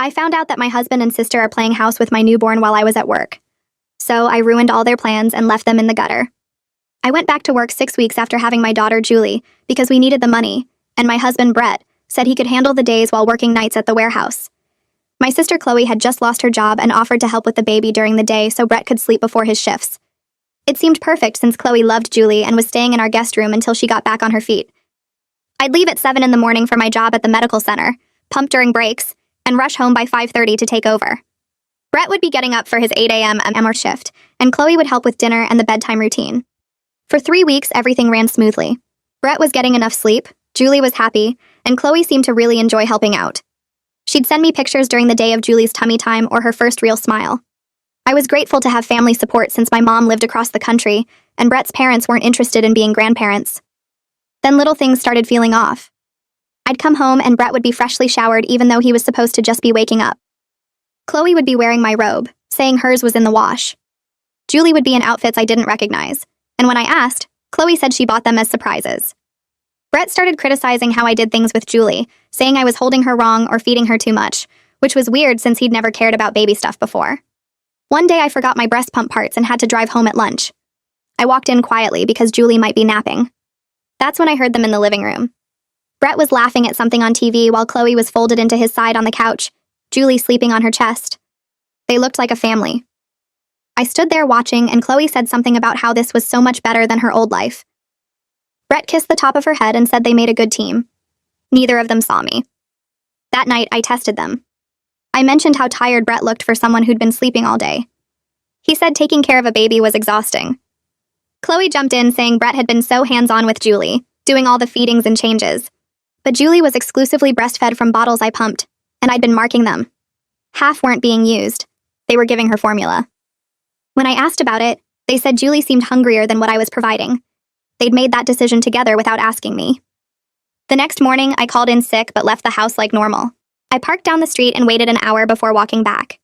I found out that my husband and sister are playing house with my newborn while I was at work. So I ruined all their plans and left them in the gutter. I went back to work 6 weeks after having my daughter Julie because we needed the money, and my husband Brett said he could handle the days while working nights at the warehouse. My sister Chloe had just lost her job and offered to help with the baby during the day so Brett could sleep before his shifts. It seemed perfect since Chloe loved Julie and was staying in our guest room until she got back on her feet. I'd leave at 7 in the morning for my job at the medical center, pump during breaks, and rush home by 5:30 to take over. Brett would be getting up for his 8 a.m. MR shift, and Chloe would help with dinner and the bedtime routine. For 3 weeks, everything ran smoothly. Brett was getting enough sleep, Julie was happy, and Chloe seemed to really enjoy helping out. She'd send me pictures during the day of Julie's tummy time or her first real smile. I was grateful to have family support since my mom lived across the country, and Brett's parents weren't interested in being grandparents. Then little things started feeling off. I'd come home and Brett would be freshly showered even though he was supposed to just be waking up. Chloe would be wearing my robe, saying hers was in the wash. Julie would be in outfits I didn't recognize, and when I asked, Chloe said she bought them as surprises. Brett started criticizing how I did things with Julie, saying I was holding her wrong or feeding her too much, which was weird since he'd never cared about baby stuff before. One day I forgot my breast pump parts and had to drive home at lunch. I walked in quietly because Julie might be napping. That's when I heard them in the living room. Brett was laughing at something on TV while Chloe was folded into his side on the couch, Julie sleeping on her chest. They looked like a family. I stood there watching, and Chloe said something about how this was so much better than her old life. Brett kissed the top of her head and said they made a good team. Neither of them saw me. That night, I tested them. I mentioned how tired Brett looked for someone who'd been sleeping all day. He said taking care of a baby was exhausting. Chloe jumped in saying Brett had been so hands-on with Julie, doing all the feedings and changes. But Julie was exclusively breastfed from bottles I pumped, and I'd been marking them. Half weren't being used. They were giving her formula. When I asked about it, they said Julie seemed hungrier than what I was providing. They'd made that decision together without asking me. The next morning, I called in sick but left the house like normal. I parked down the street and waited an hour before walking back.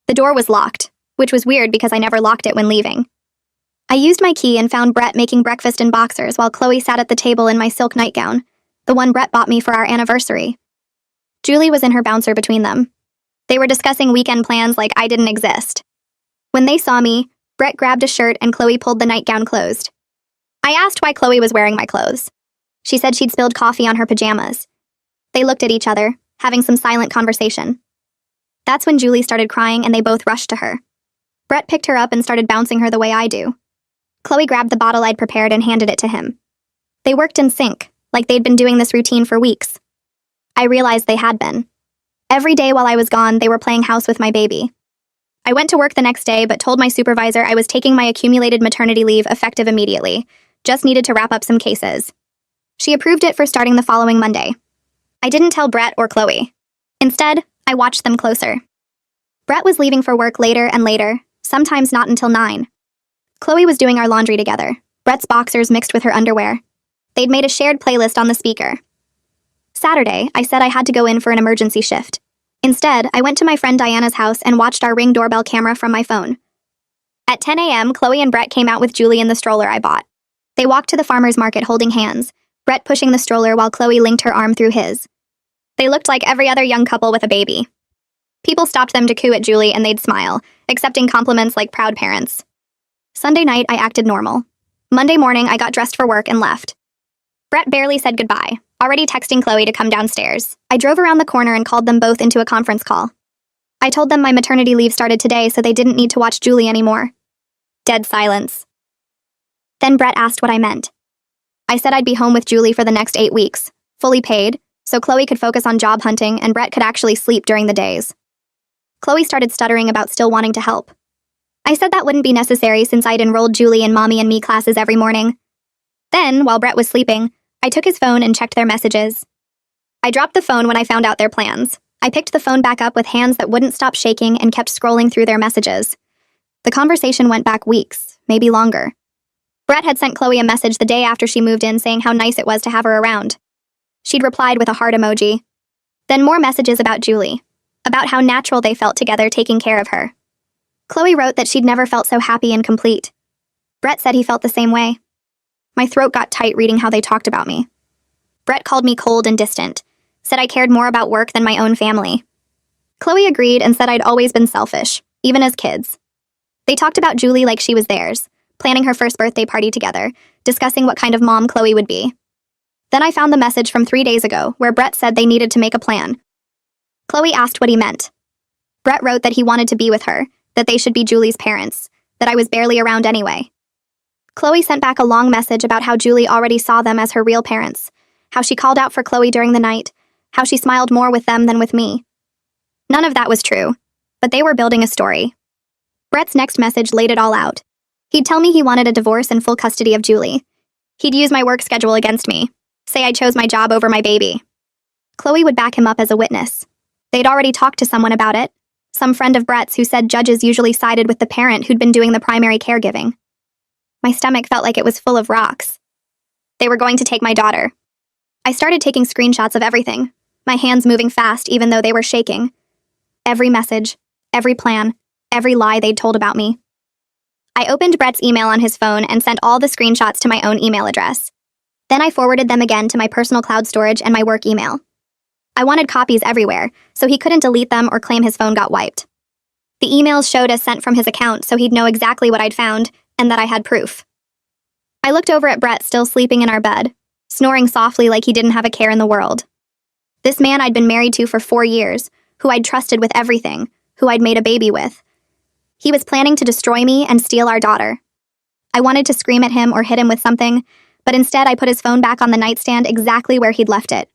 The door was locked, which was weird because I never locked it when leaving. I used my key and found Brett making breakfast in boxers while Chloe sat at the table in my silk nightgown, the one Brett bought me for our anniversary. Julie was in her bouncer between them. They were discussing weekend plans like I didn't exist. When they saw me, Brett grabbed a shirt and Chloe pulled the nightgown closed. I asked why Chloe was wearing my clothes. She said she'd spilled coffee on her pajamas. They looked at each other, having some silent conversation. That's when Julie started crying and they both rushed to her. Brett picked her up and started bouncing her the way I do. Chloe grabbed the bottle I'd prepared and handed it to him. They worked in sync, like they'd been doing this routine for weeks. I realized they had been. Every day while I was gone, they were playing house with my baby. I went to work the next day but told my supervisor I was taking my accumulated maternity leave effective immediately, just needed to wrap up some cases. She approved it for starting the following Monday. I didn't tell Brett or Chloe. Instead, I watched them closer. Brett was leaving for work later and later, sometimes not until 9. Chloe was doing our laundry together, Brett's boxers mixed with her underwear. They'd made a shared playlist on the speaker. Saturday, I said I had to go in for an emergency shift. Instead, I went to my friend Diana's house and watched our Ring doorbell camera from my phone. At 10 a.m., Chloe and Brett came out with Julie in the stroller I bought. They walked to the farmer's market holding hands, Brett pushing the stroller while Chloe linked her arm through his. They looked like every other young couple with a baby. People stopped them to coo at Julie and they'd smile, accepting compliments like proud parents. Sunday night, I acted normal. Monday morning, I got dressed for work and left. Brett barely said goodbye, already texting Chloe to come downstairs. I drove around the corner and called them both into a conference call. I told them my maternity leave started today so they didn't need to watch Julie anymore. Dead silence. Then Brett asked what I meant. I said I'd be home with Julie for the next 8 weeks, fully paid, so Chloe could focus on job hunting and Brett could actually sleep during the days. Chloe started stuttering about still wanting to help. I said that wouldn't be necessary since I'd enrolled Julie in Mommy and Me classes every morning. Then, while Brett was sleeping, I took his phone and checked their messages. I dropped the phone when I found out their plans. I picked the phone back up with hands that wouldn't stop shaking and kept scrolling through their messages. The conversation went back weeks, maybe longer. Brett had sent Chloe a message the day after she moved in saying how nice it was to have her around. She'd replied with a heart emoji. Then more messages about Julie, about how natural they felt together taking care of her. Chloe wrote that she'd never felt so happy and complete. Brett said he felt the same way. My throat got tight reading how they talked about me. Brett called me cold and distant, said I cared more about work than my own family. Chloe agreed and said I'd always been selfish, even as kids. They talked about Julie like she was theirs, planning her first birthday party together, discussing what kind of mom Chloe would be. Then I found the message from 3 days ago where Brett said they needed to make a plan. Chloe asked what he meant. Brett wrote that he wanted to be with her, that they should be Julie's parents, that I was barely around anyway. Chloe sent back a long message about how Julie already saw them as her real parents, how she called out for Chloe during the night, how she smiled more with them than with me. None of that was true, but they were building a story. Brett's next message laid it all out. He'd tell me he wanted a divorce and full custody of Julie. He'd use my work schedule against me, say I chose my job over my baby. Chloe would back him up as a witness. They'd already talked to someone about it, some friend of Brett's who said judges usually sided with the parent who'd been doing the primary caregiving. My stomach felt like it was full of rocks. They were going to take my daughter. I started taking screenshots of everything, my hands moving fast even though they were shaking. Every message, every plan, every lie they'd told about me. I opened Brett's email on his phone and sent all the screenshots to my own email address. Then I forwarded them again to my personal cloud storage and my work email. I wanted copies everywhere, so he couldn't delete them or claim his phone got wiped. The emails showed as sent from his account, so he'd know exactly what I'd found, and that I had proof. I looked over at Brett still sleeping in our bed, snoring softly like he didn't have a care in the world. This man I'd been married to for 4 years, who I'd trusted with everything, who I'd made a baby with. He was planning to destroy me and steal our daughter. I wanted to scream at him or hit him with something, but instead I put his phone back on the nightstand exactly where he'd left it.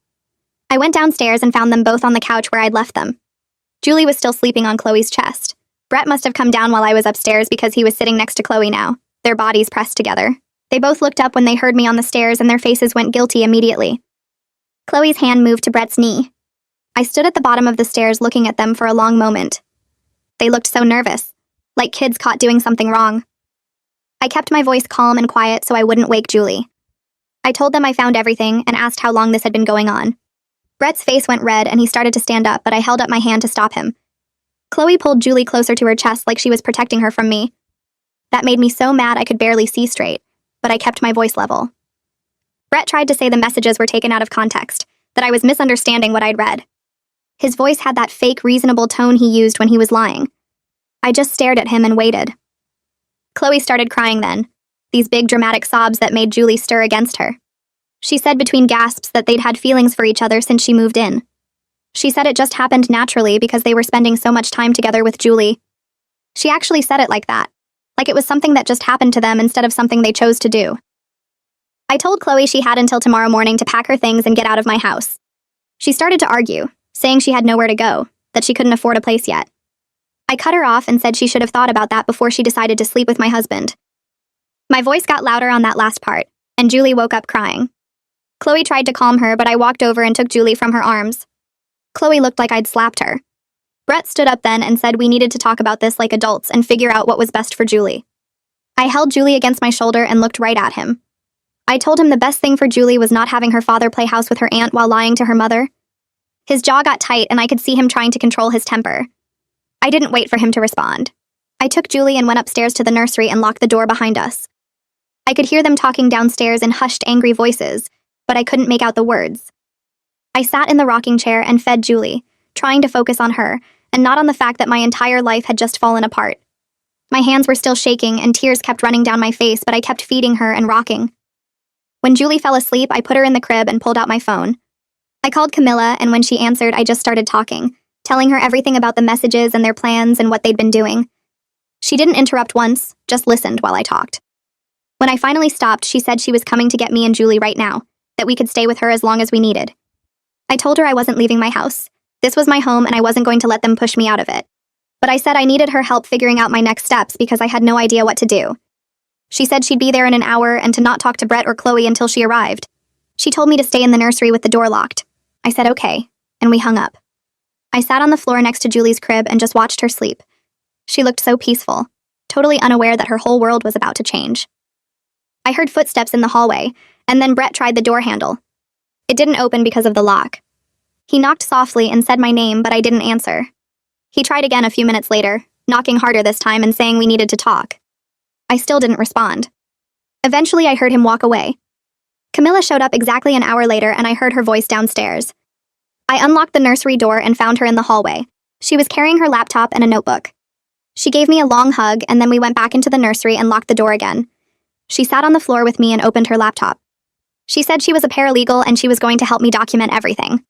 I went downstairs and found them both on the couch where I'd left them. Julie was still sleeping on Chloe's chest. Brett must have come down while I was upstairs because he was sitting next to Chloe now, their bodies pressed together. They both looked up when they heard me on the stairs and their faces went guilty immediately. Chloe's hand moved to Brett's knee. I stood at the bottom of the stairs looking at them for a long moment. They looked so nervous, like kids caught doing something wrong. I kept my voice calm and quiet so I wouldn't wake Julie. I told them I found everything and asked how long this had been going on. Brett's face went red and he started to stand up, but I held up my hand to stop him. Chloe pulled Julie closer to her chest like she was protecting her from me. That made me so mad I could barely see straight, but I kept my voice level. Brett tried to say the messages were taken out of context, that I was misunderstanding what I'd read. His voice had that fake, reasonable tone he used when he was lying. I just stared at him and waited. Chloe started crying then, these big dramatic sobs that made Julie stir against her. She said between gasps that they'd had feelings for each other since she moved in. She said it just happened naturally because they were spending so much time together with Julie. She actually said it like that, like it was something that just happened to them instead of something they chose to do. I told Chloe she had until tomorrow morning to pack her things and get out of my house. She started to argue, saying she had nowhere to go, that she couldn't afford a place yet. I cut her off and said she should have thought about that before she decided to sleep with my husband. My voice got louder on that last part, and Julie woke up crying. Chloe tried to calm her, but I walked over and took Julie from her arms. Chloe looked like I'd slapped her. Brett stood up then and said we needed to talk about this like adults and figure out what was best for Julie. I held Julie against my shoulder and looked right at him. I told him the best thing for Julie was not having her father play house with her aunt while lying to her mother. His jaw got tight and I could see him trying to control his temper. I didn't wait for him to respond. I took Julie and went upstairs to the nursery and locked the door behind us. I could hear them talking downstairs in hushed, angry voices, but I couldn't make out the words. I sat in the rocking chair and fed Julie, trying to focus on her, and not on the fact that my entire life had just fallen apart. My hands were still shaking and tears kept running down my face, but I kept feeding her and rocking. When Julie fell asleep, I put her in the crib and pulled out my phone. I called Camilla, and when she answered, I just started talking, telling her everything about the messages and their plans and what they'd been doing. She didn't interrupt once, just listened while I talked. When I finally stopped, she said she was coming to get me and Julie right now, that we could stay with her as long as we needed. I told her I wasn't leaving my house. This was my home and I wasn't going to let them push me out of it. But I said I needed her help figuring out my next steps because I had no idea what to do. She said she'd be there in an hour and to not talk to Brett or Chloe until she arrived. She told me to stay in the nursery with the door locked. I said okay, and we hung up. I sat on the floor next to Julie's crib and just watched her sleep. She looked so peaceful, totally unaware that her whole world was about to change. I heard footsteps in the hallway, and then Brett tried the door handle. It didn't open because of the lock. He knocked softly and said my name, but I didn't answer. He tried again a few minutes later, knocking harder this time and saying we needed to talk. I still didn't respond. Eventually, I heard him walk away. Camilla showed up exactly an hour later, and I heard her voice downstairs. I unlocked the nursery door and found her in the hallway, She was carrying her laptop and a notebook. She gave me a long hug, and then we went back into the nursery and locked the door again. She sat on the floor with me and opened her laptop. She said she was a paralegal and she was going to help me document everything.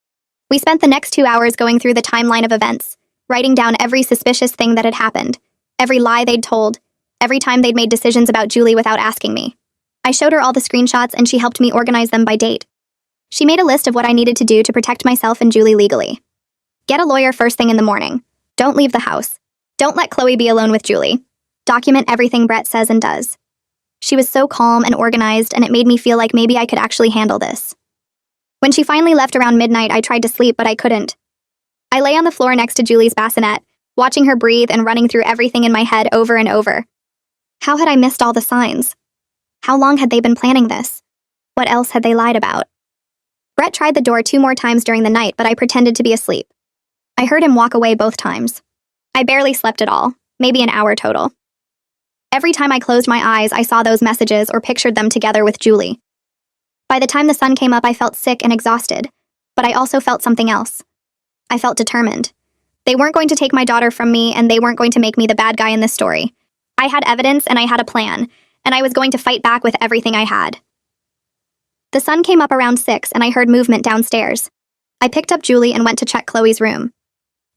We spent the next 2 hours going through the timeline of events, writing down every suspicious thing that had happened, every lie they'd told, every time they'd made decisions about Julie without asking me. I showed her all the screenshots and she helped me organize them by date. She made a list of what I needed to do to protect myself and Julie legally. Get a lawyer first thing in the morning. Don't leave the house. Don't let Chloe be alone with Julie. Document everything Brett says and does. She was so calm and organized, and it made me feel like maybe I could actually handle this. When she finally left around midnight, I tried to sleep, but I couldn't. I lay on the floor next to Julie's bassinet, watching her breathe and running through everything in my head over and over. How had I missed all the signs? How long had they been planning this? What else had they lied about? Brett tried the door 2 more times during the night, but I pretended to be asleep. I heard him walk away both times. I barely slept at all, maybe an hour total. Every time I closed my eyes, I saw those messages or pictured them together with Julie. By the time the sun came up, I felt sick and exhausted, but I also felt something else. I felt determined. They weren't going to take my daughter from me, and they weren't going to make me the bad guy in this story. I had evidence and I had a plan, and I was going to fight back with everything I had. The sun came up around 6 and I heard movement downstairs. I picked up Julie and went to check Chloe's room.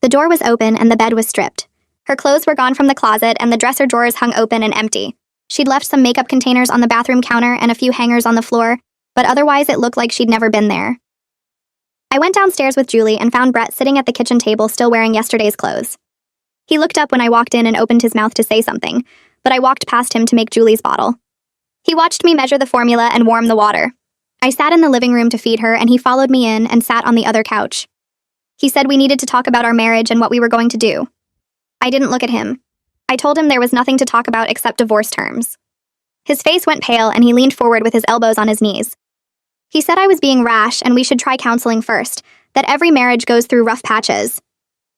The door was open and the bed was stripped. Her clothes were gone from the closet and the dresser drawers hung open and empty. She'd left some makeup containers on the bathroom counter and a few hangers on the floor, but otherwise it looked like she'd never been there. I went downstairs with Julie and found Brett sitting at the kitchen table still wearing yesterday's clothes. He looked up when I walked in and opened his mouth to say something, but I walked past him to make Julie's bottle. He watched me measure the formula and warm the water. I sat in the living room to feed her, and he followed me in and sat on the other couch. He said we needed to talk about our marriage and what we were going to do. I didn't look at him. I told him there was nothing to talk about except divorce terms. His face went pale and he leaned forward with his elbows on his knees. He said I was being rash and we should try counseling first, that every marriage goes through rough patches.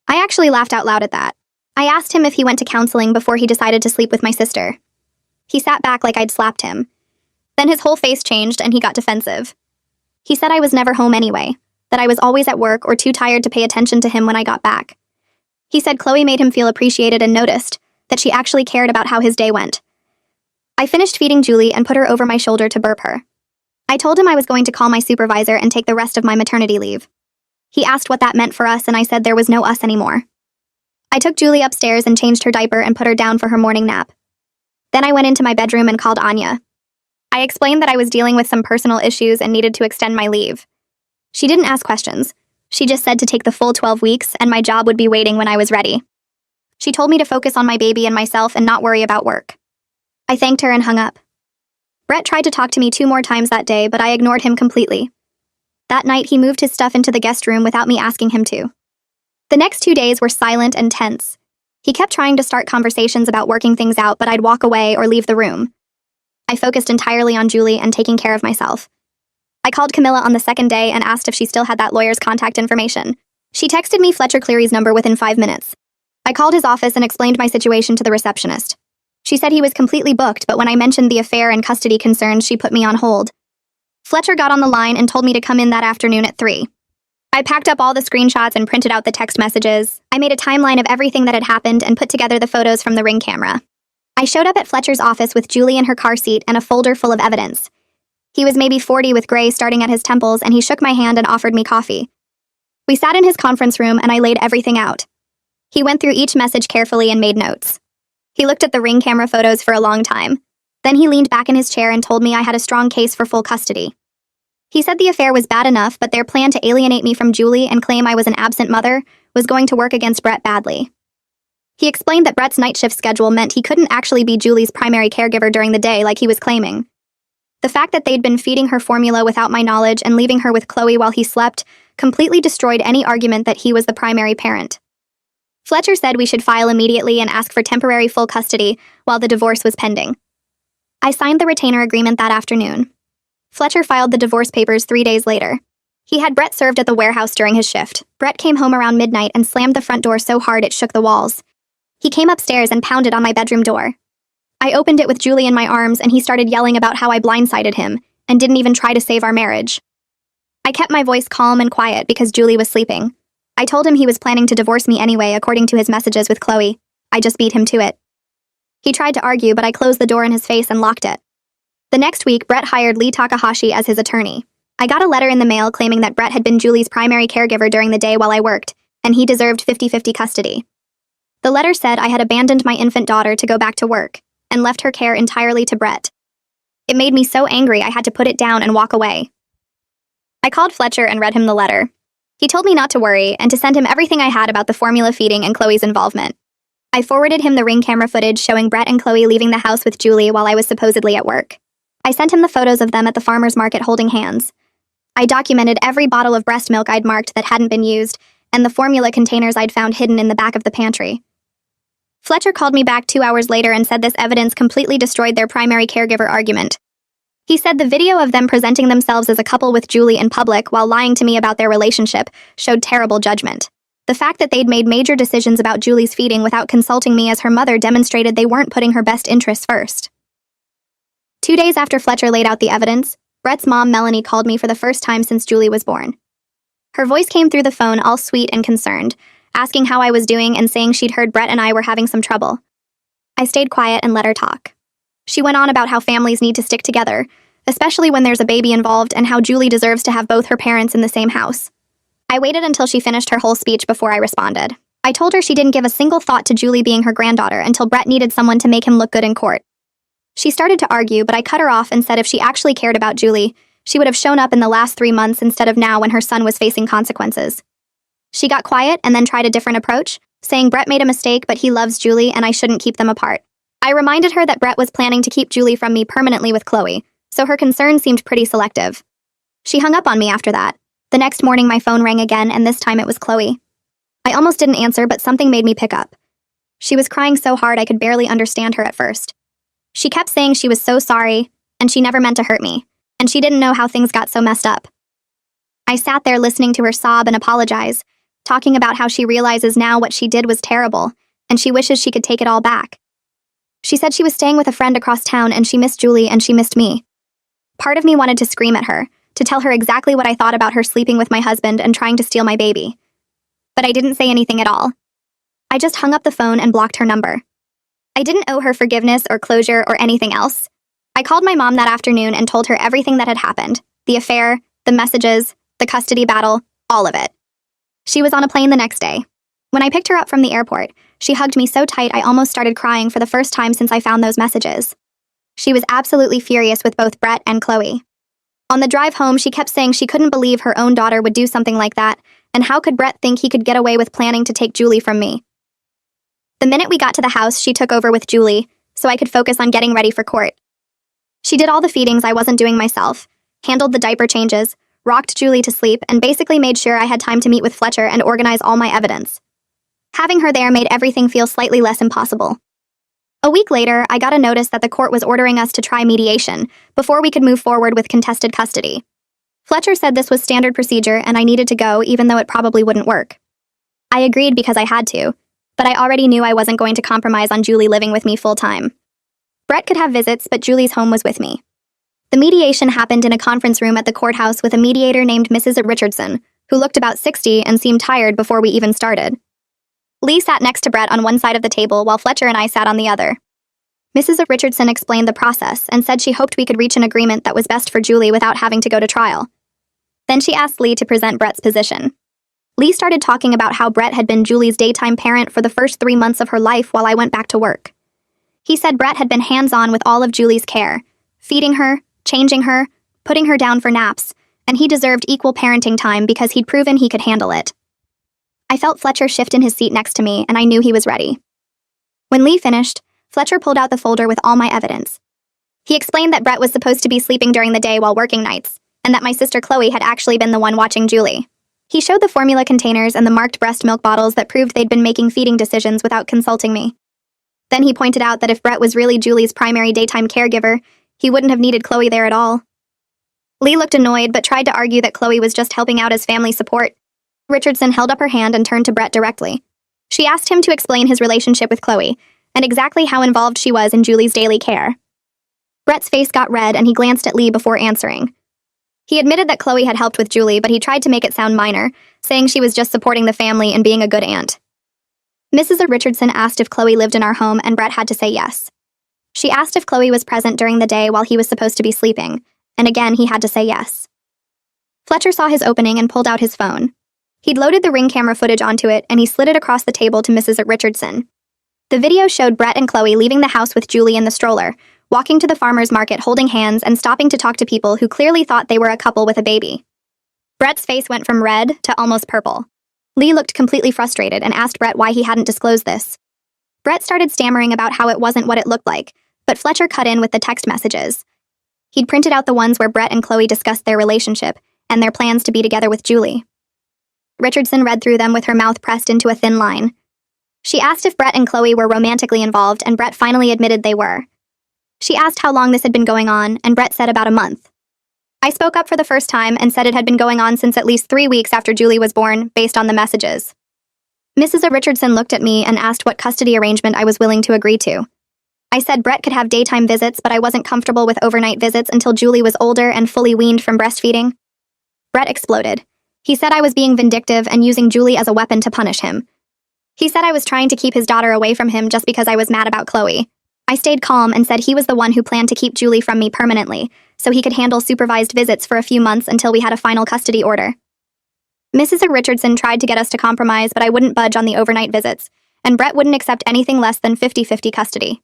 I actually laughed out loud at that. I asked him if he went to counseling before he decided to sleep with my sister. He sat back like I'd slapped him. Then his whole face changed and he got defensive. He said I was never home anyway, that I was always at work or too tired to pay attention to him when I got back. He said Chloe made him feel appreciated and noticed, that she actually cared about how his day went. I finished feeding Julie and put her over my shoulder to burp her. I told him I was going to call my supervisor and take the rest of my maternity leave. He asked what that meant for us and I said there was no us anymore. I took Julie upstairs and changed her diaper and put her down for her morning nap. Then I went into my bedroom and called Anya. I explained that I was dealing with some personal issues and needed to extend my leave. She didn't ask questions. She just said to take the full 12 weeks and my job would be waiting when I was ready. She told me to focus on my baby and myself and not worry about work. I thanked her and hung up. Brett tried to talk to me 2 more times that day, but I ignored him completely. That night, he moved his stuff into the guest room without me asking him to. The next 2 days were silent and tense. He kept trying to start conversations about working things out, but I'd walk away or leave the room. I focused entirely on Julie and taking care of myself. I called Camilla on the second day and asked if she still had that lawyer's contact information. She texted me Fletcher Cleary's number within 5 minutes. I called his office and explained my situation to the receptionist. She said he was completely booked, but when I mentioned the affair and custody concerns, she put me on hold. Fletcher got on the line and told me to come in that afternoon at 3. I packed up all the screenshots and printed out the text messages. I made a timeline of everything that had happened and put together the photos from the Ring camera. I showed up at Fletcher's office with Julie in her car seat and a folder full of evidence. He was maybe 40 with gray starting at his temples, and he shook my hand and offered me coffee. We sat in his conference room and I laid everything out. He went through each message carefully and made notes. He looked at the Ring camera photos for a long time. Then he leaned back in his chair and told me I had a strong case for full custody. He said the affair was bad enough, but their plan to alienate me from Julie and claim I was an absent mother was going to work against Brett badly. He explained that Brett's night shift schedule meant he couldn't actually be Julie's primary caregiver during the day like he was claiming. The fact that they'd been feeding her formula without my knowledge and leaving her with Chloe while he slept completely destroyed any argument that he was the primary parent. Fletcher said we should file immediately and ask for temporary full custody while the divorce was pending. I signed the retainer agreement that afternoon. Fletcher filed the divorce papers 3 days later. He had Brett served at the warehouse during his shift. Brett came home around midnight and slammed the front door so hard it shook the walls. He came upstairs and pounded on my bedroom door. I opened it with Julie in my arms and he started yelling about how I blindsided him and didn't even try to save our marriage. I kept my voice calm and quiet because Julie was sleeping. I told him he was planning to divorce me anyway, according to his messages with Chloe. I just beat him to it. He tried to argue, but I closed the door in his face and locked it. The next week, Brett hired Lee Takahashi as his attorney. I got a letter in the mail claiming that Brett had been Julie's primary caregiver during the day while I worked, and he deserved 50-50 custody. The letter said I had abandoned my infant daughter to go back to work, and left her care entirely to Brett. It made me so angry I had to put it down and walk away. I called Fletcher and read him the letter. He told me not to worry and to send him everything I had about the formula feeding and Chloe's involvement. I forwarded him the Ring camera footage showing Brett and Chloe leaving the house with Julie while I was supposedly at work. I sent him the photos of them at the farmer's market holding hands. I documented every bottle of breast milk I'd marked that hadn't been used, and the formula containers I'd found hidden in the back of the pantry. Fletcher called me back 2 hours later and said this evidence completely destroyed their primary caregiver argument. He said the video of them presenting themselves as a couple with Julie in public while lying to me about their relationship showed terrible judgment. The fact that they'd made major decisions about Julie's feeding without consulting me as her mother demonstrated they weren't putting her best interests first. 2 days after Fletcher laid out the evidence, Brett's mom, Melanie, called me for the first time since Julie was born. Her voice came through the phone all sweet and concerned, asking how I was doing and saying she'd heard Brett and I were having some trouble. I stayed quiet and let her talk. She went on about how families need to stick together, especially when there's a baby involved, and how Julie deserves to have both her parents in the same house. I waited until she finished her whole speech before I responded. I told her she didn't give a single thought to Julie being her granddaughter until Brett needed someone to make him look good in court. She started to argue, but I cut her off and said if she actually cared about Julie, she would have shown up in the last 3 months instead of now when her son was facing consequences. She got quiet and then tried a different approach, saying Brett made a mistake but he loves Julie and I shouldn't keep them apart. I reminded her that Brett was planning to keep Julie from me permanently with Chloe, so her concern seemed pretty selective. She hung up on me after that. The next morning my phone rang again, and this time it was Chloe. I almost didn't answer, but something made me pick up. She was crying so hard I could barely understand her at first. She kept saying she was so sorry, and she never meant to hurt me, and she didn't know how things got so messed up. I sat there listening to her sob and apologize, talking about how she realizes now what she did was terrible, and she wishes she could take it all back. She said she was staying with a friend across town and she missed Julie and she missed me. Part of me wanted to scream at her, to tell her exactly what I thought about her sleeping with my husband and trying to steal my baby. But I didn't say anything at all. I just hung up the phone and blocked her number. I didn't owe her forgiveness or closure or anything else. I called my mom that afternoon and told her everything that had happened, the affair, the messages, the custody battle, all of it. She was on a plane the next day. When I picked her up from the airport, she hugged me so tight I almost started crying for the first time since I found those messages. She was absolutely furious with both Brett and Chloe. On the drive home, she kept saying she couldn't believe her own daughter would do something like that, and how could Brett think he could get away with planning to take Julie from me? The minute we got to the house, she took over with Julie, so I could focus on getting ready for court. She did all the feedings I wasn't doing myself, handled the diaper changes, rocked Julie to sleep, and basically made sure I had time to meet with Fletcher and organize all my evidence. Having her there made everything feel slightly less impossible. A week later, I got a notice that the court was ordering us to try mediation before we could move forward with contested custody. Fletcher said this was standard procedure and I needed to go even though it probably wouldn't work. I agreed because I had to, but I already knew I wasn't going to compromise on Julie living with me full-time. Brett could have visits, but Julie's home was with me. The mediation happened in a conference room at the courthouse with a mediator named Mrs. Richardson, who looked about 60 and seemed tired before we even started. Lee sat next to Brett on one side of the table while Fletcher and I sat on the other. Mrs. Richardson explained the process and said she hoped we could reach an agreement that was best for Julie without having to go to trial. Then she asked Lee to present Brett's position. Lee started talking about how Brett had been Julie's daytime parent for the first 3 months of her life while I went back to work. He said Brett had been hands-on with all of Julie's care, feeding her, changing her, putting her down for naps, and he deserved equal parenting time because he'd proven he could handle it. I felt Fletcher shift in his seat next to me, and I knew he was ready. When Lee finished, Fletcher pulled out the folder with all my evidence. He explained that Brett was supposed to be sleeping during the day while working nights, and that my sister Chloe had actually been the one watching Julie. He showed the formula containers and the marked breast milk bottles that proved they'd been making feeding decisions without consulting me. Then he pointed out that if Brett was really Julie's primary daytime caregiver, he wouldn't have needed Chloe there at all. Lee looked annoyed but tried to argue that Chloe was just helping out as family support. Richardson held up her hand and turned to Brett directly. She asked him to explain his relationship with Chloe and exactly how involved she was in Julie's daily care. Brett's face got red and he glanced at Lee before answering. He admitted that Chloe had helped with Julie, but he tried to make it sound minor, saying she was just supporting the family and being a good aunt. Mrs. Richardson asked if Chloe lived in our home, and Brett had to say yes. She asked if Chloe was present during the day while he was supposed to be sleeping, and again he had to say yes. Fletcher saw his opening and pulled out his phone. He'd loaded the Ring camera footage onto it, and he slid it across the table to Mrs. Richardson. The video showed Brett and Chloe leaving the house with Julie in the stroller, walking to the farmer's market holding hands and stopping to talk to people who clearly thought they were a couple with a baby. Brett's face went from red to almost purple. Lee looked completely frustrated and asked Brett why he hadn't disclosed this. Brett started stammering about how it wasn't what it looked like, but Fletcher cut in with the text messages. He'd printed out the ones where Brett and Chloe discussed their relationship and their plans to be together with Julie. Richardson read through them with her mouth pressed into a thin line. She asked if Brett and Chloe were romantically involved, and Brett finally admitted they were. She asked how long this had been going on, and Brett said about a month. I spoke up for the first time and said it had been going on since at least 3 weeks after Julie was born, based on the messages. Mrs. Richardson looked at me and asked what custody arrangement I was willing to agree to. I said Brett could have daytime visits, but I wasn't comfortable with overnight visits until Julie was older and fully weaned from breastfeeding. Brett exploded. He said I was being vindictive and using Julie as a weapon to punish him. He said I was trying to keep his daughter away from him just because I was mad about Chloe. I stayed calm and said he was the one who planned to keep Julie from me permanently, so he could handle supervised visits for a few months until we had a final custody order. Mrs. Richardson tried to get us to compromise, but I wouldn't budge on the overnight visits, and Brett wouldn't accept anything less than 50-50 custody.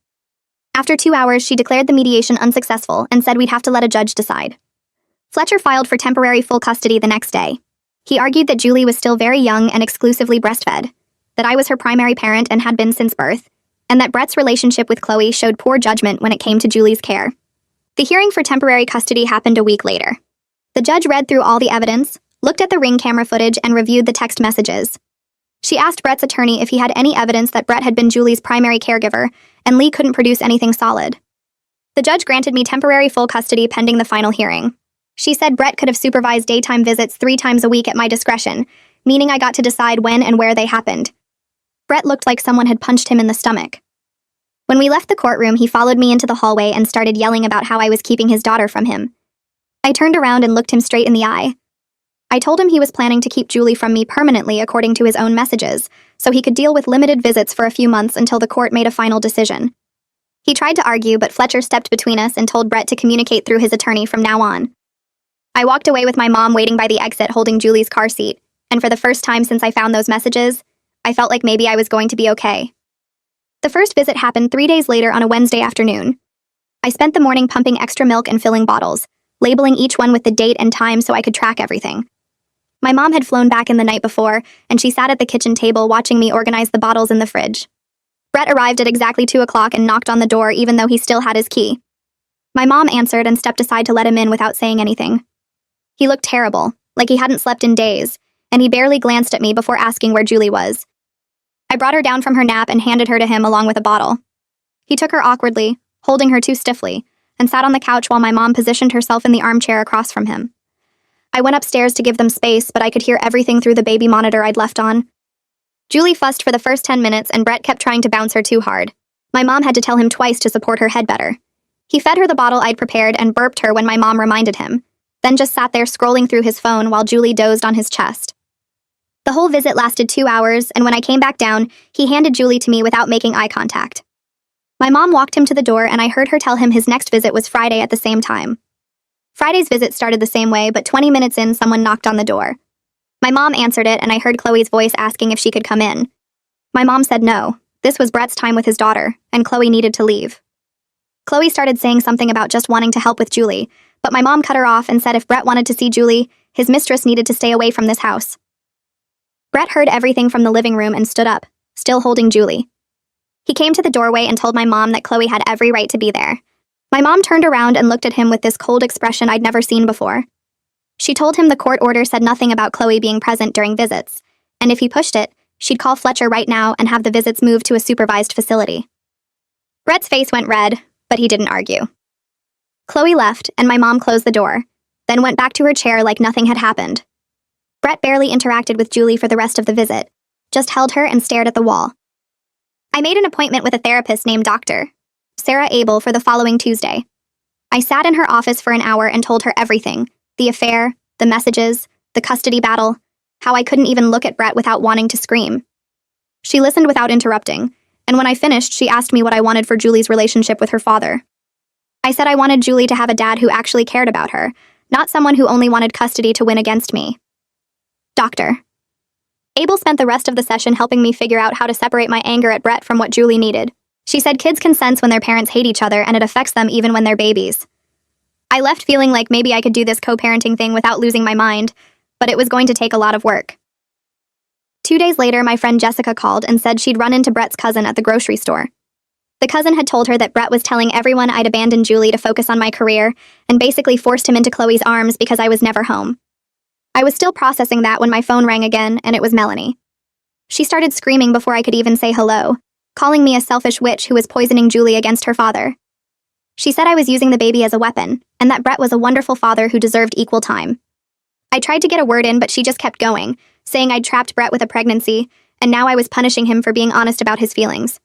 After 2 hours, she declared the mediation unsuccessful and said we'd have to let a judge decide. Fletcher filed for temporary full custody the next day. He argued that Julie was still very young and exclusively breastfed, that I was her primary parent and had been since birth, and that Brett's relationship with Chloe showed poor judgment when it came to Julie's care. The hearing for temporary custody happened a week later. The judge read through all the evidence, looked at the Ring camera footage, and reviewed the text messages. She asked Brett's attorney if he had any evidence that Brett had been Julie's primary caregiver, and Lee couldn't produce anything solid. The judge granted me temporary full custody pending the final hearing. She said Brett could have supervised daytime visits 3 times a week at my discretion, meaning I got to decide when and where they happened. Brett looked like someone had punched him in the stomach. When we left the courtroom, he followed me into the hallway and started yelling about how I was keeping his daughter from him. I turned around and looked him straight in the eye. I told him he was planning to keep Julie from me permanently according to his own messages, so he could deal with limited visits for a few months until the court made a final decision. He tried to argue, but Fletcher stepped between us and told Brett to communicate through his attorney from now on. I walked away with my mom waiting by the exit holding Julie's car seat, and for the first time since I found those messages, I felt like maybe I was going to be okay. The first visit happened 3 days later on a Wednesday afternoon. I spent the morning pumping extra milk and filling bottles, labeling each one with the date and time so I could track everything. My mom had flown back in the night before, and she sat at the kitchen table watching me organize the bottles in the fridge. Brett arrived at exactly 2 o'clock and knocked on the door even though he still had his key. My mom answered and stepped aside to let him in without saying anything. He looked terrible, like he hadn't slept in days, and he barely glanced at me before asking where Julie was. I brought her down from her nap and handed her to him along with a bottle. He took her awkwardly, holding her too stiffly, and sat on the couch while my mom positioned herself in the armchair across from him. I went upstairs to give them space, but I could hear everything through the baby monitor I'd left on. Julie fussed for the first 10 minutes, and Brett kept trying to bounce her too hard. My mom had to tell him twice to support her head better. He fed her the bottle I'd prepared and burped her when my mom reminded him, then just sat there scrolling through his phone while Julie dozed on his chest. The whole visit lasted 2 hours, and when I came back down, he handed Julie to me without making eye contact. My mom walked him to the door, and I heard her tell him his next visit was Friday at the same time. Friday's visit started the same way, but 20 minutes in, someone knocked on the door. My mom answered it, and I heard Chloe's voice asking if she could come in. My mom said no. This was Brett's time with his daughter, and Chloe needed to leave. Chloe started saying something about just wanting to help with Julie, but my mom cut her off and said if Brett wanted to see Julie, his mistress needed to stay away from this house. Brett heard everything from the living room and stood up, still holding Julie. He came to the doorway and told my mom that Chloe had every right to be there. My mom turned around and looked at him with this cold expression I'd never seen before. She told him the court order said nothing about Chloe being present during visits, and if he pushed it, she'd call Fletcher right now and have the visits moved to a supervised facility. Brett's face went red, but he didn't argue. Chloe left, and my mom closed the door, then went back to her chair like nothing had happened. Brett barely interacted with Julie for the rest of the visit, just held her and stared at the wall. I made an appointment with a therapist named Dr. Sarah Abel for the following Tuesday. I sat in her office for an hour and told her everything, The affair, the messages, the custody battle, how I couldn't even look at Brett without wanting to scream. She listened without interrupting, and when I finished, she asked me what I wanted for Julie's relationship with her father. I said I wanted Julie to have a dad who actually cared about her, not someone who only wanted custody to win against me. Doctor. Abel spent the rest of the session helping me figure out how to separate my anger at Brett from what Julie needed. She said kids can sense when their parents hate each other and it affects them even when they're babies. I left feeling like maybe I could do this co-parenting thing without losing my mind, but it was going to take a lot of work. 2 days later, my friend Jessica called and said she'd run into Brett's cousin at the grocery store. The cousin had told her that Brett was telling everyone I'd abandoned Julie to focus on my career and basically forced him into Chloe's arms because I was never home. I was still processing that when my phone rang again, and it was Melanie. She started screaming before I could even say hello, calling me a selfish witch who was poisoning Julie against her father. She said I was using the baby as a weapon, and that Brett was a wonderful father who deserved equal time. I tried to get a word in, but she just kept going, saying I'd trapped Brett with a pregnancy, and now I was punishing him for being honest about his feelings.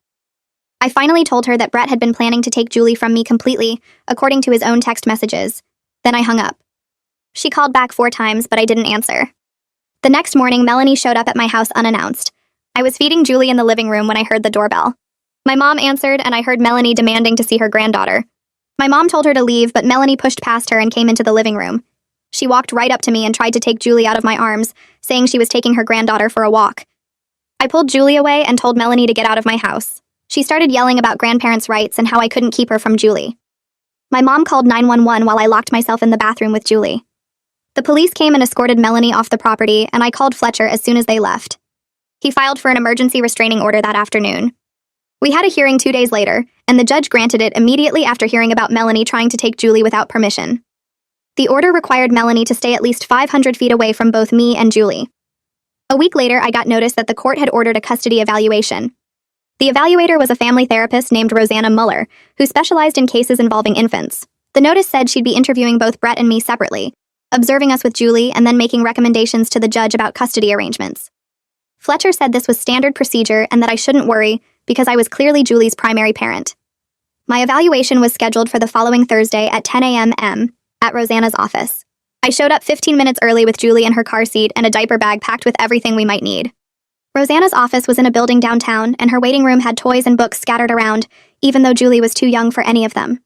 I finally told her that Brett had been planning to take Julie from me completely, according to his own text messages. Then I hung up. She called back 4 times, but I didn't answer. The next morning, Melanie showed up at my house unannounced. I was feeding Julie in the living room when I heard the doorbell. My mom answered, and I heard Melanie demanding to see her granddaughter. My mom told her to leave, but Melanie pushed past her and came into the living room. She walked right up to me and tried to take Julie out of my arms, saying she was taking her granddaughter for a walk. I pulled Julie away and told Melanie to get out of my house. She started yelling about grandparents' rights and how I couldn't keep her from Julie. My mom called 911 while I locked myself in the bathroom with Julie. The police came and escorted Melanie off the property, and I called Fletcher as soon as they left. He filed for an emergency restraining order that afternoon. We had a hearing 2 days later, and the judge granted it immediately after hearing about Melanie trying to take Julie without permission. The order required Melanie to stay at least 500 feet away from both me and Julie. A week later, I got notice that the court had ordered a custody evaluation. The evaluator was a family therapist named Rosanna Muller, who specialized in cases involving infants. The notice said she'd be interviewing both Brett and me separately, observing us with Julie, and then making recommendations to the judge about custody arrangements. Fletcher said this was standard procedure and that I shouldn't worry because I was clearly Julie's primary parent. My evaluation was scheduled for the following Thursday at 10 a.m. at Rosanna's office. I showed up 15 minutes early with Julie in her car seat and a diaper bag packed with everything we might need. Rosanna's office was in a building downtown, and her waiting room had toys and books scattered around, even though Julie was too young for any of them.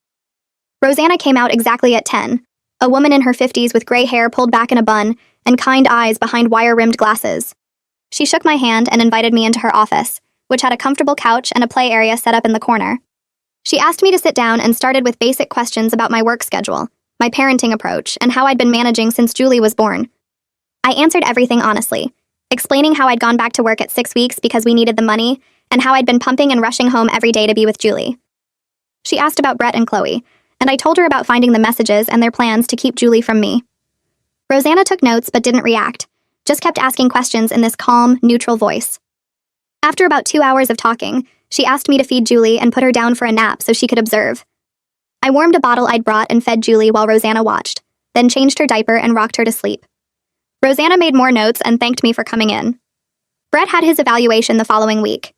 Rosanna came out exactly at 10, a woman in her 50s with gray hair pulled back in a bun and kind eyes behind wire-rimmed glasses. She shook my hand and invited me into her office, which had a comfortable couch and a play area set up in the corner. She asked me to sit down and started with basic questions about my work schedule, my parenting approach, and how I'd been managing since Julie was born. I answered everything honestly, explaining how I'd gone back to work at 6 weeks because we needed the money, and how I'd been pumping and rushing home every day to be with Julie. She asked about Brett and Chloe, and I told her about finding the messages and their plans to keep Julie from me. Rosanna took notes but didn't react, just kept asking questions in this calm, neutral voice. After about 2 hours of talking, she asked me to feed Julie and put her down for a nap so she could observe. I warmed a bottle I'd brought and fed Julie while Rosanna watched, then changed her diaper and rocked her to sleep. Rosanna made more notes and thanked me for coming in. Brett had his evaluation the following week.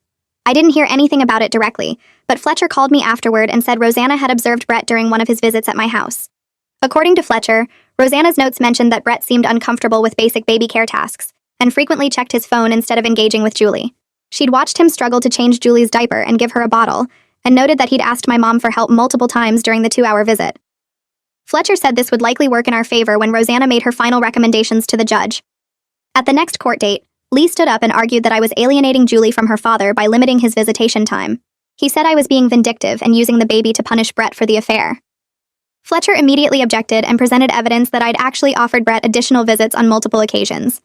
I didn't hear anything about it directly, but Fletcher called me afterward and said Rosanna had observed Brett during one of his visits at my house. According to Fletcher, Rosanna's notes mentioned that Brett seemed uncomfortable with basic baby care tasks and frequently checked his phone instead of engaging with Julie. She'd watched him struggle to change Julie's diaper and give her a bottle, and noted that he'd asked my mom for help multiple times during the 2-hour visit. Fletcher said this would likely work in our favor when Rosanna made her final recommendations to the judge. At the next court date, Lee stood up and argued that I was alienating Julie from her father by limiting his visitation time. He said I was being vindictive and using the baby to punish Brett for the affair. Fletcher immediately objected and presented evidence that I'd actually offered Brett additional visits on multiple occasions.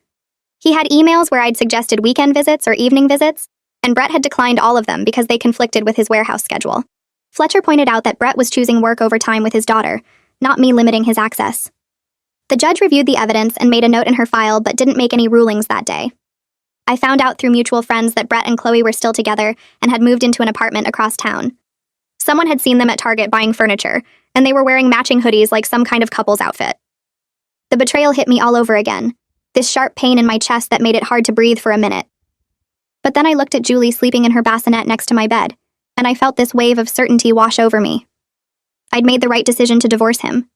He had emails where I'd suggested weekend visits or evening visits, and Brett had declined all of them because they conflicted with his warehouse schedule. Fletcher pointed out that Brett was choosing work over time with his daughter, not me limiting his access. The judge reviewed the evidence and made a note in her file but didn't make any rulings that day. I found out through mutual friends that Brett and Chloe were still together and had moved into an apartment across town. Someone had seen them at Target buying furniture, and they were wearing matching hoodies like some kind of couple's outfit. The betrayal hit me all over again, this sharp pain in my chest that made it hard to breathe for a minute. But then I looked at Julie sleeping in her bassinet next to my bed, and I felt this wave of certainty wash over me. I'd made the right decision to divorce him.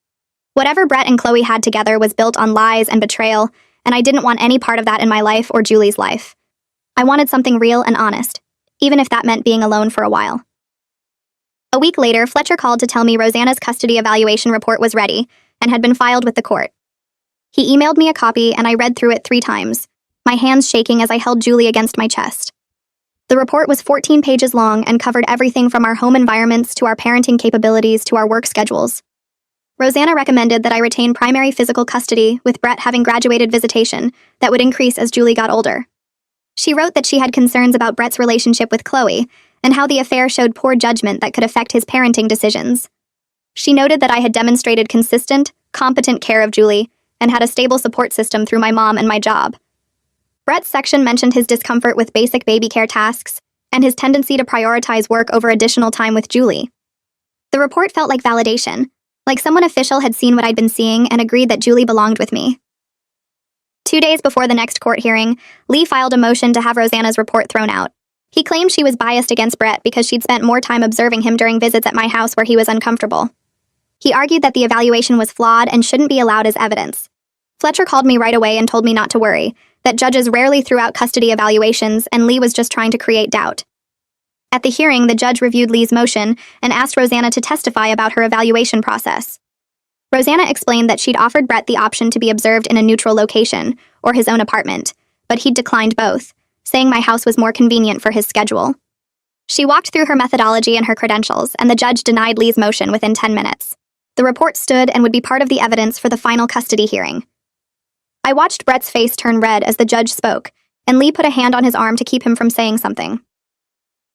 Whatever Brett and Chloe had together was built on lies and betrayal, and I didn't want any part of that in my life or Julie's life. I wanted something real and honest, even if that meant being alone for a while. A week later, Fletcher called to tell me Rosanna's custody evaluation report was ready and had been filed with the court. He emailed me a copy and I read through it 3 times, my hands shaking as I held Julie against my chest. The report was 14 pages long and covered everything from our home environments to our parenting capabilities to our work schedules. Rosanna recommended that I retain primary physical custody, with Brett having graduated visitation that would increase as Julie got older. She wrote that she had concerns about Brett's relationship with Chloe and how the affair showed poor judgment that could affect his parenting decisions. She noted that I had demonstrated consistent, competent care of Julie and had a stable support system through my mom and my job. Brett's section mentioned his discomfort with basic baby care tasks and his tendency to prioritize work over additional time with Julie. The report felt like validation, like someone official had seen what I'd been seeing and agreed that Julie belonged with me. 2 days before the next court hearing, Lee filed a motion to have Rosanna's report thrown out. He claimed she was biased against Brett because she'd spent more time observing him during visits at my house where he was uncomfortable. He argued that the evaluation was flawed and shouldn't be allowed as evidence. Fletcher called me right away and told me not to worry, that judges rarely threw out custody evaluations and Lee was just trying to create doubt. At the hearing, the judge reviewed Lee's motion and asked Rosanna to testify about her evaluation process. Rosanna explained that she'd offered Brett the option to be observed in a neutral location, or his own apartment, but he'd declined both, saying my house was more convenient for his schedule. She walked through her methodology and her credentials, and the judge denied Lee's motion within 10 minutes. The report stood and would be part of the evidence for the final custody hearing. I watched Brett's face turn red as the judge spoke, and Lee put a hand on his arm to keep him from saying something.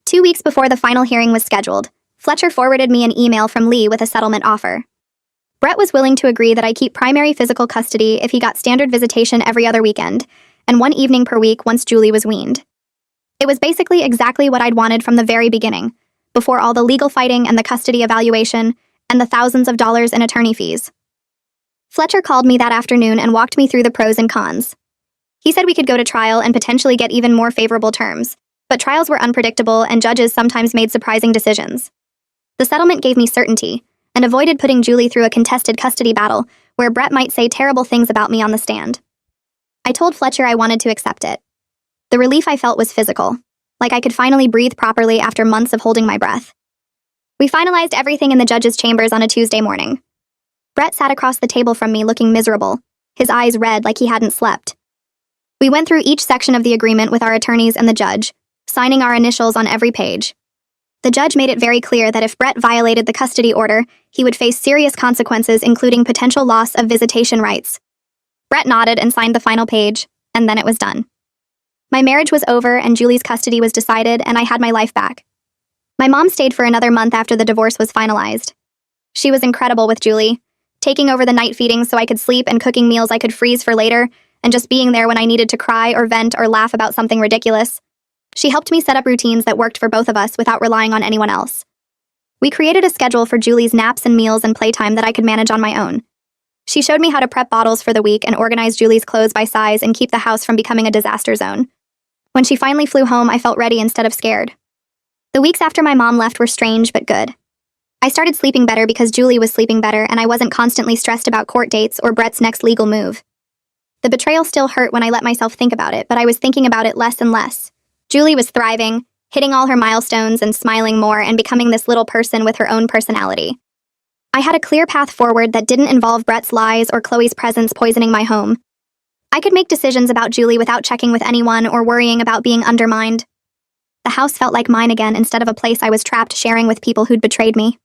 2 weeks before the final hearing was scheduled, Fletcher forwarded me an email from Lee with a settlement offer. Brett was willing to agree that I keep primary physical custody if he got standard visitation every other weekend, and 1 evening per week once Julie was weaned. It was basically exactly what I'd wanted from the very beginning, before all the legal fighting and the custody evaluation, and the thousands of dollars in attorney fees. Fletcher called me that afternoon and walked me through the pros and cons. He said we could go to trial and potentially get even more favorable terms, but trials were unpredictable and judges sometimes made surprising decisions. The settlement gave me certainty, and avoided putting Julie through a contested custody battle where Brett might say terrible things about me on the stand. I told Fletcher I wanted to accept it. The relief I felt was physical, like I could finally breathe properly after months of holding my breath. We finalized everything in the judge's chambers on a Tuesday morning. Brett sat across the table from me looking miserable, his eyes red like he hadn't slept. We went through each section of the agreement with our attorneys and the judge, signing our initials on every page. The judge made it very clear that if Brett violated the custody order, he would face serious consequences, including potential loss of visitation rights. Brett nodded and signed the final page, and then it was done. My marriage was over and Julie's custody was decided, and I had my life back. My mom stayed for another month after the divorce was finalized. She was incredible with Julie, taking over the night feedings so I could sleep and cooking meals I could freeze for later, and just being there when I needed to cry or vent or laugh about something ridiculous. She helped me set up routines that worked for both of us without relying on anyone else. We created a schedule for Julie's naps and meals and playtime that I could manage on my own. She showed me how to prep bottles for the week and organize Julie's clothes by size and keep the house from becoming a disaster zone. When she finally flew home, I felt ready instead of scared. The weeks after my mom left were strange but good. I started sleeping better because Julie was sleeping better and I wasn't constantly stressed about court dates or Brett's next legal move. The betrayal still hurt when I let myself think about it, but I was thinking about it less and less. Julie was thriving, hitting all her milestones and smiling more and becoming this little person with her own personality. I had a clear path forward that didn't involve Brett's lies or Chloe's presence poisoning my home. I could make decisions about Julie without checking with anyone or worrying about being undermined. The house felt like mine again instead of a place I was trapped sharing with people who'd betrayed me.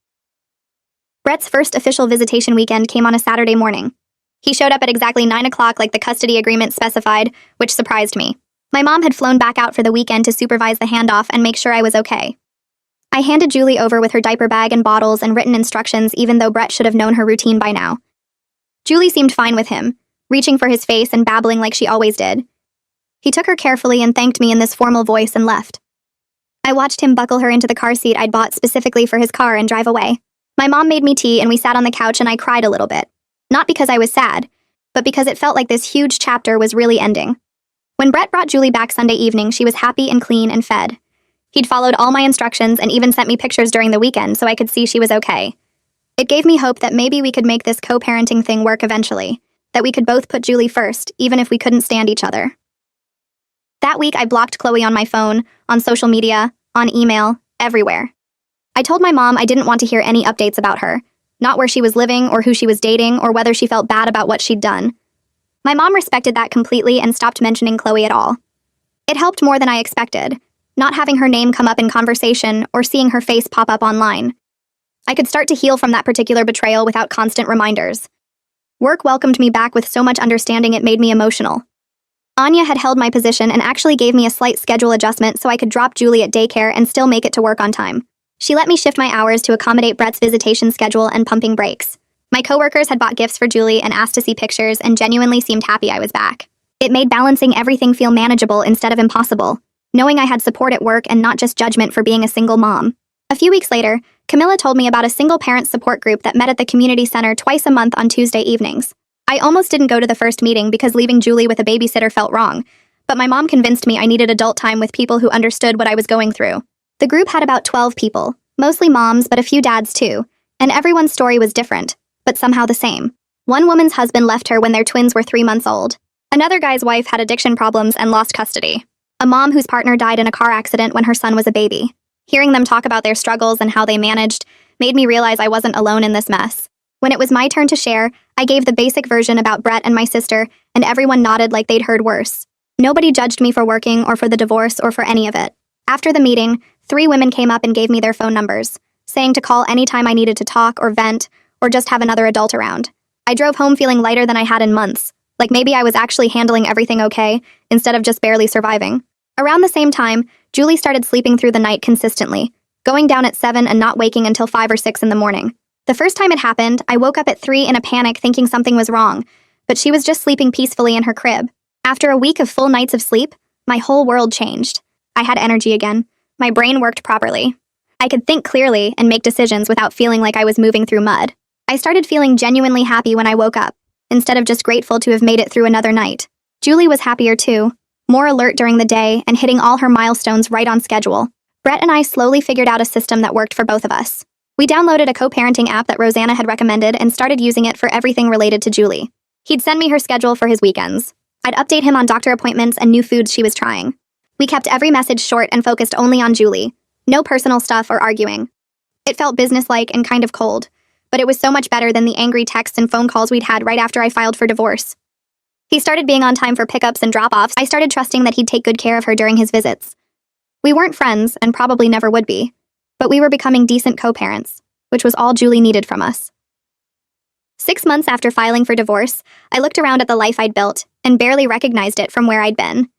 Brett's first official visitation weekend came on a Saturday morning. He showed up at exactly 9 o'clock like the custody agreement specified, which surprised me. My mom had flown back out for the weekend to supervise the handoff and make sure I was okay. I handed Julie over with her diaper bag and bottles and written instructions, even though Brett should have known her routine by now. Julie seemed fine with him, reaching for his face and babbling like she always did. He took her carefully and thanked me in this formal voice and left. I watched him buckle her into the car seat I'd bought specifically for his car and drive away. My mom made me tea and we sat on the couch and I cried a little bit. Not because I was sad, but because it felt like this huge chapter was really ending. When Brett brought Julie back Sunday evening, she was happy and clean and fed. He'd followed all my instructions and even sent me pictures during the weekend so I could see she was okay. It gave me hope that maybe we could make this co-parenting thing work eventually, that we could both put Julie first, even if we couldn't stand each other. That week, I blocked Chloe on my phone, on social media, on email, everywhere. I told my mom I didn't want to hear any updates about her, not where she was living or who she was dating or whether she felt bad about what she'd done. My mom respected that completely and stopped mentioning Chloe at all. It helped more than I expected, not having her name come up in conversation or seeing her face pop up online. I could start to heal from that particular betrayal without constant reminders. Work welcomed me back with so much understanding it made me emotional. Anya had held my position and actually gave me a slight schedule adjustment so I could drop Julie at daycare and still make it to work on time. She let me shift my hours to accommodate Brett's visitation schedule and pumping breaks. My coworkers had bought gifts for Julie and asked to see pictures and genuinely seemed happy I was back. It made balancing everything feel manageable instead of impossible, knowing I had support at work and not just judgment for being a single mom. A few weeks later, Camilla told me about a single-parent support group that met at the community center twice a month on Tuesday evenings. I almost didn't go to the first meeting because leaving Julie with a babysitter felt wrong, but my mom convinced me I needed adult time with people who understood what I was going through. The group had about 12 people, mostly moms but a few dads too, and everyone's story was different, but somehow the same. One woman's husband left her when their twins were 3 months old. Another guy's wife had addiction problems and lost custody. A mom whose partner died in a car accident when her son was a baby. Hearing them talk about their struggles and how they managed made me realize I wasn't alone in this mess. When it was my turn to share, I gave the basic version about Brett and my sister, and everyone nodded like they'd heard worse. Nobody judged me for working or for the divorce or for any of it. After the meeting, 3 women came up and gave me their phone numbers, saying to call anytime I needed to talk or vent or just have another adult around. I drove home feeling lighter than I had in months, like maybe I was actually handling everything okay instead of just barely surviving. Around the same time, Julie started sleeping through the night consistently, going down at 7 and not waking until 5 or 6 in the morning. The first time it happened, I woke up at 3 in a panic thinking something was wrong, but she was just sleeping peacefully in her crib. After a week of full nights of sleep, my whole world changed. I had energy again. My brain worked properly. I could think clearly and make decisions without feeling like I was moving through mud. I started feeling genuinely happy when I woke up, instead of just grateful to have made it through another night. Julie was happier too, more alert during the day and hitting all her milestones right on schedule. Brett and I slowly figured out a system that worked for both of us. We downloaded a co-parenting app that Rosanna had recommended and started using it for everything related to Julie. He'd send me her schedule for his weekends. I'd update him on doctor appointments and new foods she was trying. We kept every message short and focused only on Julie. No personal stuff or arguing. It felt businesslike and kind of cold, but it was so much better than the angry texts and phone calls we'd had right after I filed for divorce. He started being on time for pickups and drop-offs. I started trusting that he'd take good care of her during his visits. We weren't friends, and probably never would be, but we were becoming decent co-parents, which was all Julie needed from us. 6 months after filing for divorce, I looked around at the life I'd built and barely recognized it from where I'd been.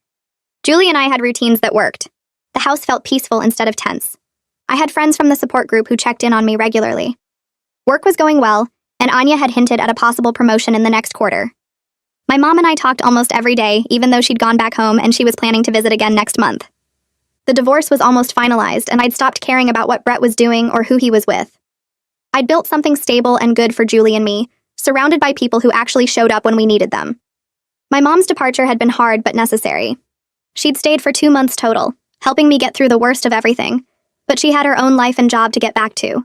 Julie and I had routines that worked. The house felt peaceful instead of tense. I had friends from the support group who checked in on me regularly. Work was going well, and Anya had hinted at a possible promotion in the next quarter. My mom and I talked almost every day, even though she'd gone back home and she was planning to visit again next month. The divorce was almost finalized, and I'd stopped caring about what Brett was doing or who he was with. I'd built something stable and good for Julie and me, surrounded by people who actually showed up when we needed them. My mom's departure had been hard but necessary. She'd stayed for 2 months total, helping me get through the worst of everything, but she had her own life and job to get back to.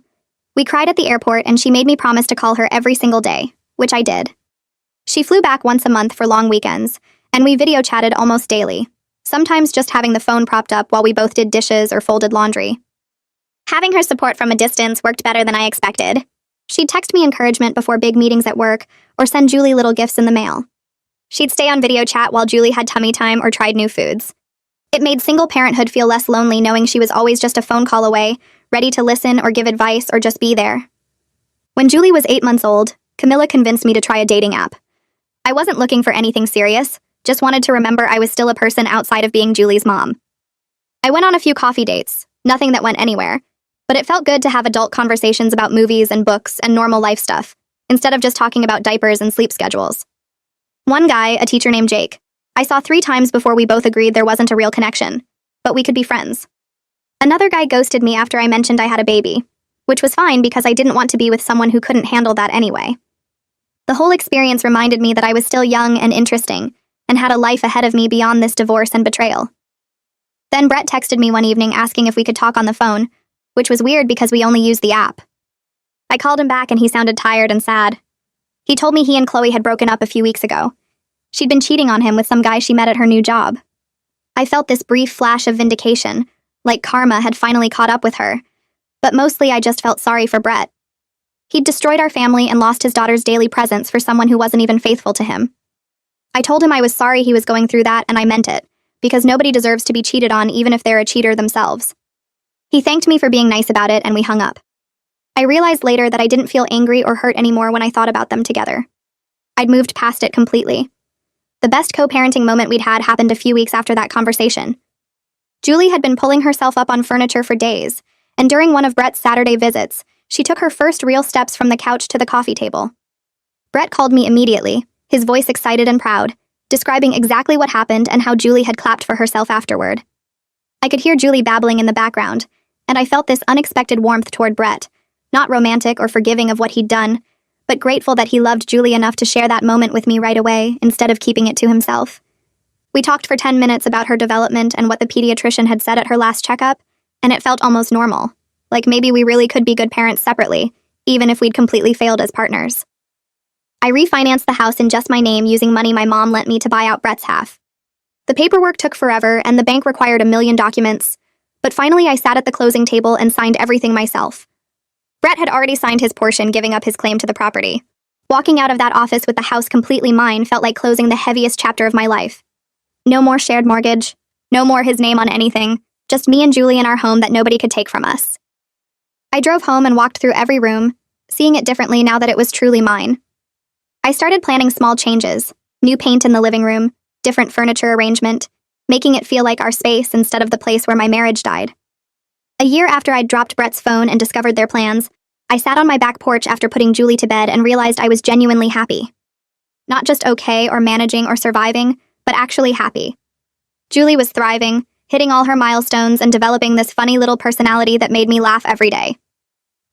We cried at the airport, and she made me promise to call her every single day, which I did. She flew back once a month for long weekends, and we video chatted almost daily, sometimes just having the phone propped up while we both did dishes or folded laundry. Having her support from a distance worked better than I expected. She'd text me encouragement before big meetings at work or send Julie little gifts in the mail. She'd stay on video chat while Julie had tummy time or tried new foods. It made single parenthood feel less lonely knowing she was always just a phone call away, ready to listen or give advice or just be there. When Julie was 8 months old, Camilla convinced me to try a dating app. I wasn't looking for anything serious, just wanted to remember I was still a person outside of being Julie's mom. I went on a few coffee dates, nothing that went anywhere, but it felt good to have adult conversations about movies and books and normal life stuff, instead of just talking about diapers and sleep schedules. One guy, a teacher named Jake, I saw 3 times before we both agreed there wasn't a real connection, but we could be friends. Another guy ghosted me after I mentioned I had a baby, which was fine because I didn't want to be with someone who couldn't handle that anyway. The whole experience reminded me that I was still young and interesting, and had a life ahead of me beyond this divorce and betrayal. Then Brett texted me one evening asking if we could talk on the phone, which was weird because we only used the app. I called him back and he sounded tired and sad. He told me he and Chloe had broken up a few weeks ago. She'd been cheating on him with some guy she met at her new job. I felt this brief flash of vindication, like karma had finally caught up with her, but mostly I just felt sorry for Brett. He'd destroyed our family and lost his daughter's daily presents for someone who wasn't even faithful to him. I told him I was sorry he was going through that, and I meant it, because nobody deserves to be cheated on even if they're a cheater themselves. He thanked me for being nice about it, and we hung up. I realized later that I didn't feel angry or hurt anymore when I thought about them together. I'd moved past it completely. The best co-parenting moment we'd had happened a few weeks after that conversation. Julie had been pulling herself up on furniture for days, and during one of Brett's Saturday visits, she took her first real steps from the couch to the coffee table. Brett called me immediately, his voice excited and proud, describing exactly what happened and how Julie had clapped for herself afterward. I could hear Julie babbling in the background, and I felt this unexpected warmth toward Brett, not romantic or forgiving of what he'd done, but grateful that he loved Julie enough to share that moment with me right away instead of keeping it to himself. We talked for 10 minutes about her development and what the pediatrician had said at her last checkup, and it felt almost normal, like maybe we really could be good parents separately, even if we'd completely failed as partners. I refinanced the house in just my name using money my mom lent me to buy out Brett's half. The paperwork took forever and the bank required 1,000,000 documents, but finally I sat at the closing table and signed everything myself. Brett had already signed his portion, giving up his claim to the property. Walking out of that office with the house completely mine felt like closing the heaviest chapter of my life. No more shared mortgage, no more his name on anything, just me and Julie in our home that nobody could take from us. I drove home and walked through every room, seeing it differently now that it was truly mine. I started planning small changes, new paint in the living room, different furniture arrangement, making it feel like our space instead of the place where my marriage died. A year after I'd dropped Brett's phone and discovered their plans, I sat on my back porch after putting Julie to bed and realized I was genuinely happy. Not just okay or managing or surviving, but actually happy. Julie was thriving, hitting all her milestones and developing this funny little personality that made me laugh every day.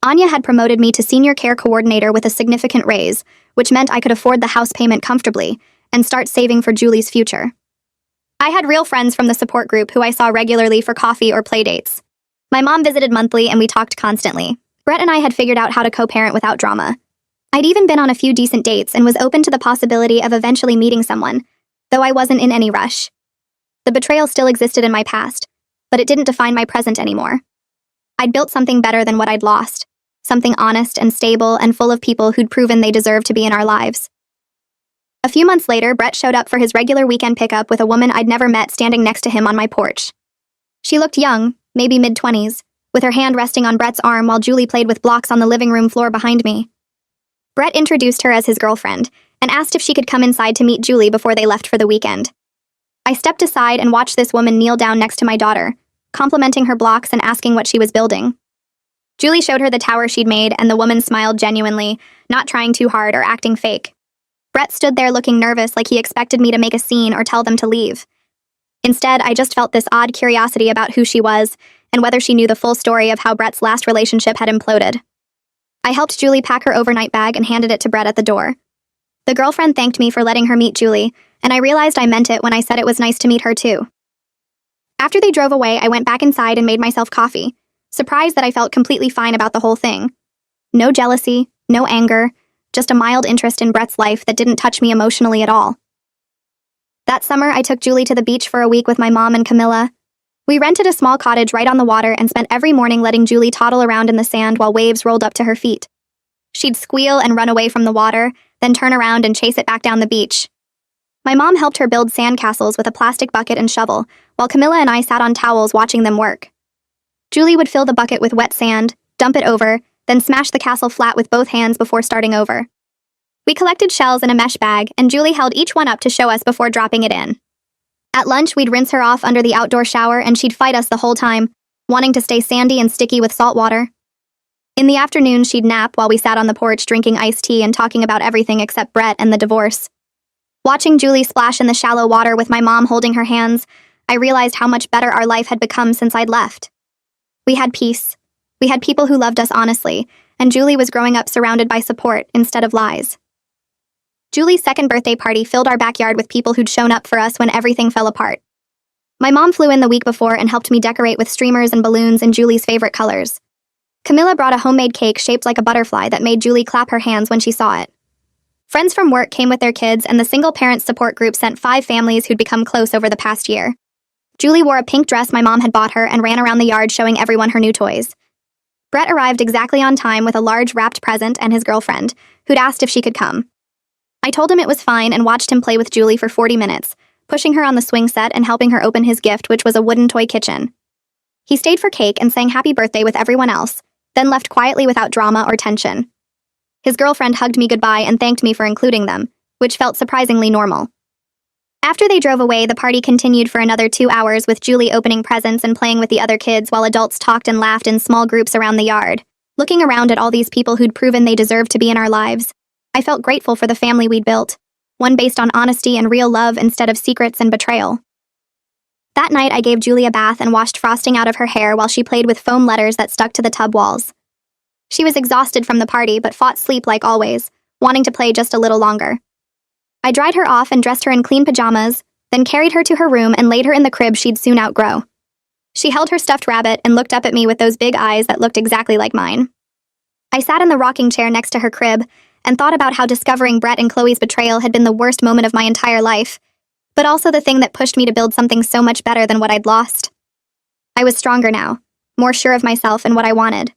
Anya had promoted me to senior care coordinator with a significant raise, which meant I could afford the house payment comfortably and start saving for Julie's future. I had real friends from the support group who I saw regularly for coffee or play dates. My mom visited monthly and we talked constantly. Brett and I had figured out how to co-parent without drama. I'd even been on a few decent dates and was open to the possibility of eventually meeting someone, though I wasn't in any rush. The betrayal still existed in my past, but it didn't define my present anymore. I'd built something better than what I'd lost, something honest and stable and full of people who'd proven they deserved to be in our lives. A few months later, Brett showed up for his regular weekend pickup with a woman I'd never met standing next to him on my porch. She looked young, maybe mid-20s, with her hand resting on Brett's arm while Julie played with blocks on the living room floor behind me. Brett introduced her as his girlfriend and asked if she could come inside to meet Julie before they left for the weekend. I stepped aside and watched this woman kneel down next to my daughter, complimenting her blocks and asking what she was building. Julie showed her the tower she'd made, and the woman smiled genuinely, not trying too hard or acting fake. Brett stood there looking nervous, like he expected me to make a scene or tell them to leave. Instead, I just felt this odd curiosity about who she was and whether she knew the full story of how Brett's last relationship had imploded. I helped Julie pack her overnight bag and handed it to Brett at the door. The girlfriend thanked me for letting her meet Julie, and I realized I meant it when I said it was nice to meet her too. After they drove away, I went back inside and made myself coffee, surprised that I felt completely fine about the whole thing. No jealousy, no anger, just a mild interest in Brett's life that didn't touch me emotionally at all. That summer, I took Julie to the beach for a week with my mom and Camilla. We rented a small cottage right on the water and spent every morning letting Julie toddle around in the sand while waves rolled up to her feet. She'd squeal and run away from the water, then turn around and chase it back down the beach. My mom helped her build sandcastles with a plastic bucket and shovel, while Camilla and I sat on towels watching them work. Julie would fill the bucket with wet sand, dump it over, then smash the castle flat with both hands before starting over. We collected shells in a mesh bag, and Julie held each one up to show us before dropping it in. At lunch, we'd rinse her off under the outdoor shower, and she'd fight us the whole time, wanting to stay sandy and sticky with salt water. In the afternoon, she'd nap while we sat on the porch drinking iced tea and talking about everything except Brett and the divorce. Watching Julie splash in the shallow water with my mom holding her hands, I realized how much better our life had become since I'd left. We had peace. We had people who loved us honestly, and Julie was growing up surrounded by support instead of lies. Julie's second birthday party filled our backyard with people who'd shown up for us when everything fell apart. My mom flew in the week before and helped me decorate with streamers and balloons in Julie's favorite colors. Camilla brought a homemade cake shaped like a butterfly that made Julie clap her hands when she saw it. Friends from work came with their kids, and the single parent support group sent 5 families who'd become close over the past year. Julie wore a pink dress my mom had bought her and ran around the yard showing everyone her new toys. Brett arrived exactly on time with a large wrapped present and his girlfriend, who'd asked if she could come. I told him it was fine and watched him play with Julie for 40 minutes, pushing her on the swing set and helping her open his gift, which was a wooden toy kitchen. He stayed for cake and sang happy birthday with everyone else, then left quietly without drama or tension. His girlfriend hugged me goodbye and thanked me for including them, which felt surprisingly normal. After they drove away, the party continued for another 2 hours with Julie opening presents and playing with the other kids while adults talked and laughed in small groups around the yard. Looking around at all these people who'd proven they deserved to be in our lives, I felt grateful for the family we'd built, one based on honesty and real love instead of secrets and betrayal. That night, I gave Julie a bath and washed frosting out of her hair while she played with foam letters that stuck to the tub walls. She was exhausted from the party but fought sleep like always, wanting to play just a little longer. I dried her off and dressed her in clean pajamas, then carried her to her room and laid her in the crib she'd soon outgrow. She held her stuffed rabbit and looked up at me with those big eyes that looked exactly like mine. I sat in the rocking chair next to her crib and thought about how discovering Brett and Chloe's betrayal had been the worst moment of my entire life, but also the thing that pushed me to build something so much better than what I'd lost. I was stronger now, more sure of myself and what I wanted.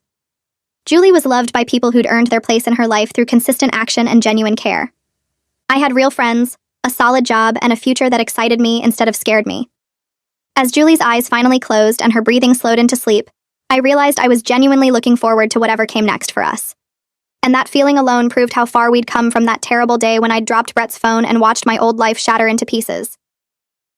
Julie was loved by people who'd earned their place in her life through consistent action and genuine care. I had real friends, a solid job, and a future that excited me instead of scared me. As Julie's eyes finally closed and her breathing slowed into sleep, I realized I was genuinely looking forward to whatever came next for us. And that feeling alone proved how far we'd come from that terrible day when I'd dropped Brett's phone and watched my old life shatter into pieces.